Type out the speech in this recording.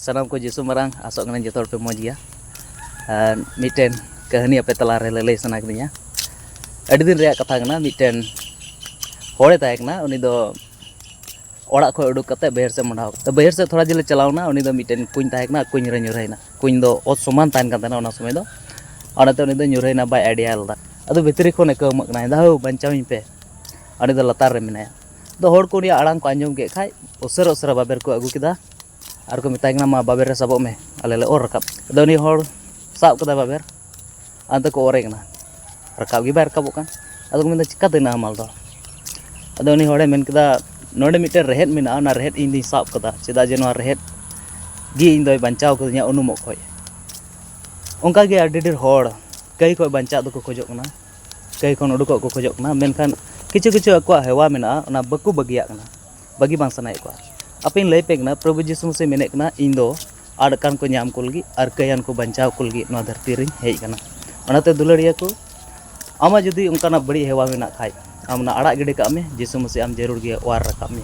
सानाम को जिसु मरांग आसोक कना जतो पे मौज गया मिटेन कहानी अपे तला रे लई सना कदिया अडी दिन रे कथा कना मिटेन होड़े ताहे कना उनी दो ओड़ा खो उडुक कते बहर से मंडाव तो बहर से थोड़ा जिले चलावना उनी दो मिटेन कुኝ ताहे कना कुኝ रे ᱧᱩᱨᱦᱟᱭना कुኝ दो ओत समान तान kan ᱛᱟᱦᱮᱱᱟ ᱚᱱᱟ ᱥᱚᱢᱚᱭ ᱫᱚ ᱚᱱᱟᱛᱮ ᱩᱱᱤ ᱫᱚ ᱧᱩᱨᱦᱟᱭना ᱵᱟᱭ ᱟᱭᱰᱤᱭᱟ ᱞᱮᱫᱟ ᱟᱫᱚ ᱵᱷᱤᱛᱨᱤ ᱠᱷᱚᱱ ᱮᱠᱟᱹᱢᱚᱜ ᱠᱟᱱᱟ ᱫᱟᱦᱩ ᱵᱟᱧᱪᱟᱣᱤᱧ ᱯᱮ ᱩᱱᱤ ᱫᱚ ᱞᱟᱛᱟᱨ ᱨᱮ ᱢᱮᱱᱟᱭᱟ ᱫᱚ ᱦᱚᱲ ᱠᱚ ᱩᱱᱤᱭᱟᱜ ᱟᱲᱟᱝ ᱠᱚ ᱟᱸᱡᱚᱢ ᱠᱮᱫ ᱠᱷᱟᱡ ᱩᱥᱟᱹᱨᱟ ᱩᱥᱟᱹᱨᱟ ᱵᱟᱵᱮᱨ ᱠᱚ ᱟᱹᱜᱩ ᱠᱮᱫᱟ ᱟᱨ ᱠᱚ ᱢᱮᱛᱟᱭ ᱠᱟᱱᱟ ᱢᱟ ᱵᱟᱵᱮᱨ ᱨᱮ ᱥᱟᱵᱚᱜ ᱢᱮ ᱟᱞᱮ ᱞᱮ ᱚᱨ ᱨᱟᱠᱟᱵ ᱟᱫᱚ ᱩᱱᱤ ᱦᱚᱲ ᱥᱟᱵ ᱠᱮᱫᱟ ᱵᱟᱵᱮर ᱟᱫᱚ ᱠᱚ ᱚᱨᱮ ᱠᱟᱱᱟ ᱨᱟᱠᱟᱵ ᱜᱮ ᱵᱟᱭ ᱨᱟᱠᱟᱵᱚᱜ ᱠᱟᱱ ᱟᱫᱚ ᱠᱚ ᱢᱮᱱᱫᱟ ᱪᱤᱠᱟᱹᱛᱮ ᱱᱟᱢᱟᱞ ᱫᱚ ᱟᱫᱚ ᱩᱱᱤ ᱦᱚᱲᱮ ᱢᱮᱱ ᱠᱮᱫᱟ नोडे मिटे रेहेद मेना ना रेहेद इन दिन साब कदा चेदा जे नोआ रेहेद गी इन दोय बंचाव कदिया उनुमक खोय ओंका गे आडी ढेर होड़ कई को बंचा दो को खोजो कना कई खन उडुको को खोजो कना मेनखान किछु किछु अको हेवा मेना ना बकु बगिया कना बगी बांग सनाय को अपिन लय पे कना प्रभु यीशु मसीह मेने कना इन दो आडकान को ᱧᱟᱢ कुलगी आर कयान को बंचाव कुलगी नोआ धरती रे हेज कना ओनाते दुलड़िया को आमा जदी उनकाना बड़ी हेवा मेना खाय आमना आड़ा गिडे का में यीशु मसीह आम जरूर गे वार रकाब में।